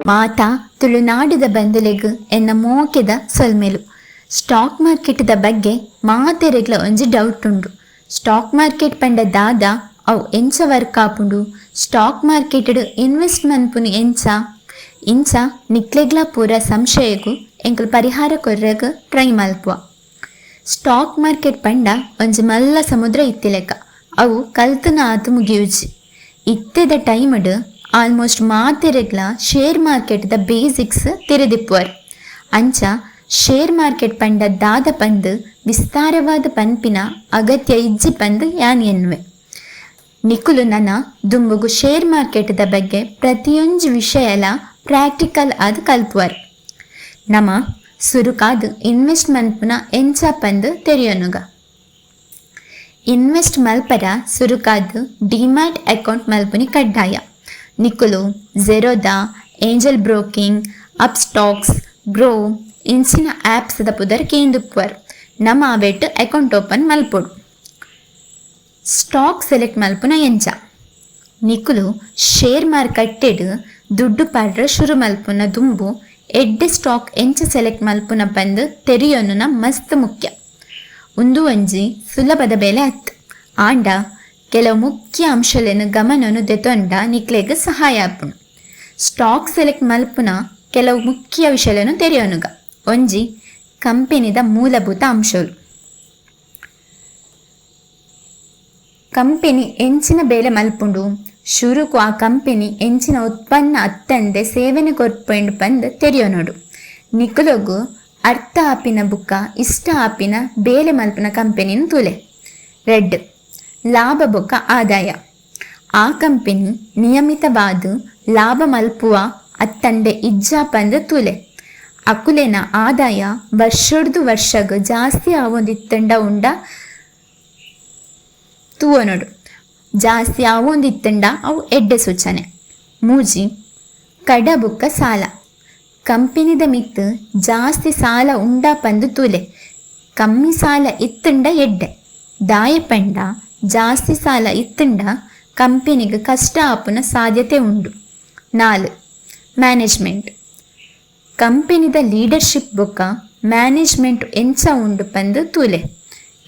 ಮಾತಾ ತುಳುನಾಡಿದ ಬಂದಲೆಗ್ ಎನ್ನ ಮೋಕೆದ ಸೊಲ್ಮೆಲು. ಸ್ಟಾಕ್ ಮಾರ್ಕೆಟ್ದ ಬಗ್ಗೆ ಮಾತೆರೆಗ್ಲ ಒಂಜಿ ಡೌಟ್ ಉಂಡು. ಸ್ಟಾಕ್ ಮಾರ್ಕೆಟ್ ಪಂಡ ದಾದ ಅವು ಎಂಚ ವರ್ಕ್ ಆಪುಂಡು, ಸ್ಟಾಕ್ ಮಾರ್ಕೆಟ್ ಇನ್ವೆಸ್ಟ್ ಮನ್ಪುನಿ ಇಂಚ ನಿಕ್ಲೆಗ್ಲ ಪೂರ ಸಂಶಯಗೂ ಎಂಕಲ್ ಪರಿಹಾರ ಕೊರ್ರಗ್ ಟ್ರೈ ಮಲ್ಪುವ. ಸ್ಟಾಕ್ ಮಾರ್ಕೆಟ್ ಪಂಡ ಒಂಜಿ ಮಲ್ಲ ಸಮುದ್ರ ಇತ್ತಿಲೆಕ್ಕ, ಅವು ಕಲ್ತನ ಆತು ಮುಗಿಯುಜಿ. ಇತ್ತೆದ ಟೈಮಡ್ ಆಲ್ಮೋಸ್ಟ್ ಮಾತೆರೆಗ್ಲ ಶೇರ್ ಮಾರ್ಕೆಟ್ದ ಬೇಸಿಕ್ಸ್ ತಿರಿದಿಪ್ಪುವರು. ಅಂಚ ಶೇರ್ ಮಾರ್ಕೆಟ್ ಪಂಡ ದಾದ ಪಂದ್ ವಿಸ್ತಾರವಾದ ಪನ್ಪಿನ ಅಗತ್ಯ ಇಜ್ಜಿ ಪಂದ್ ಯಾನ್ ಎನ್ನುವೆ. ನಿಕುಲು ನನ್ನ ದುಂಬುಗು ಶೇರ್ ಮಾರ್ಕೆಟ್ದ ಬಗ್ಗೆ ಪ್ರತಿಯೊಂದು ವಿಷಯಲ ಪ್ರಾಕ್ಟಿಕಲ್ ಆದ್ ಕಲ್ಪುವರು. ನಮ ಸುರುಕಾದ್ ಇನ್ವೆಸ್ಟ್ ಮನ್ಪುನ ಎಂಚ ಪಂದ್ ತೆರೆಯೋನುಗ. ಇನ್ವೆಸ್ಟ್ ಮಲ್ಪರ ಸುರುಕಾದ್ ಡಿಮ್ಯಾಟ್ ಅಕೌಂಟ್ ಮಲ್ಪುನಿ ಕಡ್ಡಾಯ. ನಿಕುಲು Zerodha, Angel Broking, Upstox, Groww ಇಂಚಿನ ಆ್ಯಪ್ಸ್ ದ ಪುದರ್ ಕೇಂದುಪ್ಪುವರು. ನಮ ಅವೆಟ್ ಅಕೌಂಟ್ ಓಪನ್ ಮಲ್ಪೊಡು. ಸ್ಟಾಕ್ ಸೆಲೆಕ್ಟ್ ಮಲ್ಪುನ ಎಂಚ. ನಿಕುಲು ಶೇರ್ ಮಾರ್ಕೆಟೆಡ್ ದುಡ್ಡು ಪಾಡ್ರ ಶುರು ಮಲ್ಪುನ ದುಂಬು ಎಡ್ಡೆ ಸ್ಟಾಕ್ ಎಂಚ ಸೆಲೆಕ್ಟ್ ಮಲ್ಪುನ ಪಂದ್ ತೆರೆಯೋನುನ ಮಸ್ತ್ ಮುಖ್ಯ. ಉಂದು ಒಂಜಿ ಸುಲಭದ ಬೆಲೆ ಅತ್ ಆಂಡ ಕೆಲವು ಮುಖ್ಯ ಅಂಶಲೆನು ಗಮನನು ದೆತೊಂಡ ನಿಕ್ಲೆಗ್ ಸಹಾಯ ಆಪುಂಡು. ಸ್ಟಾಕ್ ಸೆಲೆಕ್ಟ್ ಮಲ್ಪುನ ಕೆಲವು ಮುಖ್ಯ ವಿಷಯలను ತೆರೆಯೋನುಗ. ಒಂಜಿ ಕಂಪೆನಿದ ಮೂಲಭೂತ ಅಂಶಗಳು. ಕಂಪೆನಿ ಎಂಚಿನ ಬೇಲೆ ಮಲ್ಪುಂಡು, ಶುರುಕು ಆ ಕಂಪೆನಿ ಎಂಚಿನ ಉತ್ಪನ್ನ ಅತ್ತಂದೆ ಸೇವೆನೆ ಕೊರ್ಪೊಂಡು ಪಂದ್ ತೆರೆಯೋನೋಡು. ನಿಕುಲೊಗು ಅರ್ಥ ಆಪಿನ ಬುಕ್ಕ ಇಷ್ಟ ಆಪಿನ ಬೇಲೆ ಮಲ್ಪನ ಕಂಪೆನಿನ ತೂಲೆ. ರೆಡ್ ಲಾಭ ಬೊಕ್ಕ ಆದಾಯ. ಆ ಕಂಪೆನಿ ನಿಯಮಿತವಾದ ಲಾಭ ಮಲ್ಪುವ ಅತ್ತಂಡೆ ಇಜ್ಜ ಪಂದ್ ತೂಲೆ. ಅಕುಲೆನ ಆದಾಯ ವರ್ಷಡ್ದು ವರ್ಷಗ್ ಜಾಸ್ತಿ ಆವೊಂದಿತ್ತಂಡ ಉಂಡ ತೂವನೋಡು. ಜಾಸ್ತಿ ಆವೊಂದಿತ್ತಂಡ ಅವು ಎಡ್ಡೆ ಸೂಚನೆ. ಮೂಜಿ ಕಡ ಬುಕ್ಕ ಸಾಲ. ಕಂಪೆನಿದ ಮಿತ್ ಜಾಸ್ತಿ ಸಾಲ ಉಂಡ ಪಂದು ತೂಲೆ. ಕಮ್ಮಿ ಸಾಲ ಇತ್ತಂಡ ಎಡ್ಡೆ. ದಾಯಪಂಡ ಜಾಸ್ತಿ ಸಾಲ ಇತ್ತಂಡ ಕಂಪೆನಿಗೆ ಕಷ್ಟ ಆಪುನ ಸಾಧ್ಯತೆ ಉಂಡು. 4 ಮ್ಯಾನೇಜ್ಮೆಂಟ್. ಕಂಪೆನಿದ ಲೀಡರ್ಶಿಪ್ ಬೊಕ್ಕ ಮ್ಯಾನೇಜ್ಮೆಂಟ್ ಎಂಚ ಉಂಡು ಪಂದು ತೂಲೆ.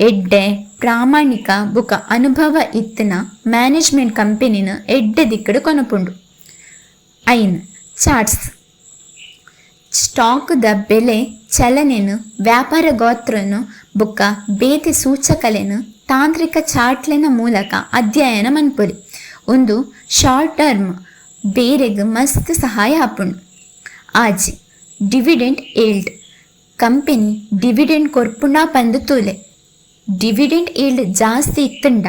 ಎಡ್ಡೆ ಪ್ರಾಮಾಣಿಕ ಬುಕ ಅನುಭವ ಇತ್ತಿನ ಮ್ಯಾನೇಜ್ಮೆಂಟ್ ಕಂಪೆನಿನ ಎಡ್ಡೆ ದಿಕ್ಕಡು ಕೊನಪುಂಡು. 5 ಚಾರ್ಟ್ಸ್. ಸ್ಟಾಕ್ದ ಬೆಲೆ ಚಲನೆನು ವ್ಯಾಪಾರ ಗಾತ್ರನು ಬುಕ್ಕ ಬೇತೆ ಸೂಚಕಲೆನು ತಾಂತ್ರಿಕ ಚಾರ್ಟ್ಲೆನ ಮೂಲಕ ಅಧ್ಯಯನ ಮನ್ಪುರಿ. ಒಂದು ಶಾರ್ಟ್ ಟರ್ಮ್ ಬೇರೆಗ್ ಮಸ್ತ್ ಸಹಾಯ ಆಪುಂಡು. ಆಜಿ ಡಿವಿಡೆಂಟ್ ಏಲ್ಡ್. ಕಂಪೆನಿ ಡಿವಿಡೆಂಟ್ ಕೊರ್ಪುಂಡ ಪಂದು ತೂಲೆ. ಡಿವಿಡೆಂಟ್ ಏಲ್ಡ್ ಜಾಸ್ತಿ ಇತ್ತಂಡ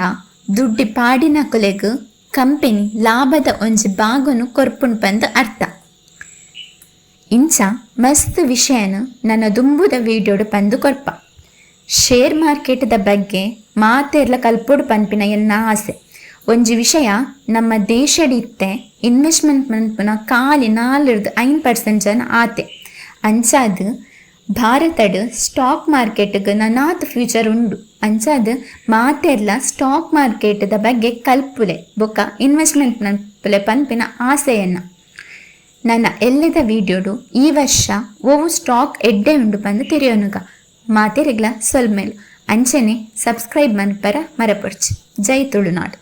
ದುಡ್ಡಿ ಪಾಡಿನ ಕೊಲೆಗ್ ಕಂಪೆನಿ ಲಾಭದ ಒಂಜಿ ಭಾಗನು ಕೊರ್ಪುಂಡು ಪಂದ್ ಅರ್ಥ. ಇಂಚ ಮಸ್ತ್ ವಿಷಯನ ನನ್ನ ದುಂಬುದ ವಿಡಿಯೋಡು ಪಂದು ಕೊರ್ಪ. ಶೇರ್ ಮಾರ್ಕೆಟ್ದ ಬಗ್ಗೆ ಮಾತೆರ್ಲ ಕಲ್ಪೊಡು ಪನ್ಪಿನ ಎನ್ನ ಆಸೆ. ಒಂಜಿ ವಿಷಯ ನಮ್ಮ ದೇಶಡಿತ್ತೆ ಇನ್ವೆಸ್ಟ್ಮೆಂಟ್ ಮನ್ಪುನ ಖಾಲಿ 4-5% ಜನ ಆತೆ. ಅಂಚಾದ್ ಭಾರತಡ್ ಸ್ಟಾಕ್ ಮಾರ್ಕೆಟ್ಗ್ ನನಾತ್ ಫ್ಯೂಚರ್ ಉಂಡು. ಅಂಚಾದ್ ಮಾತೆರ್ಲ ಸ್ಟಾಕ್ ಮಾರ್ಕೆಟ್ದ ಬಗ್ಗೆ ಕಲ್ಪುಲೆ ಬೊಕ್ಕ ಇನ್ವೆಸ್ಟ್ಮೆಂಟ್ ಮನ್ಪುಲೆ ಪನ್ಪಿನ ಆಸೆಯನ್ನ. ನನ್ನ ಎಲ್ಲದ ವಿಡಿಯೋಡು ಈ ವರ್ಷ ಒವು ಸ್ಟಾಕ್ ಎಡ್ಡೆ ಉಂಡು ಪಂದು ತೆರೆಯೋನುಗ. ಮಾತೆರೆಗ್ಲ ಸೊಲ್ಮೇಲು ಅಂಚನೆ ಸಬ್ಸ್ಕ್ರೈಬ್ ಮನ್ಪರ ಮರಪೊಡ್ಚಿ. ಜೈ ತುಳುನಾಡು.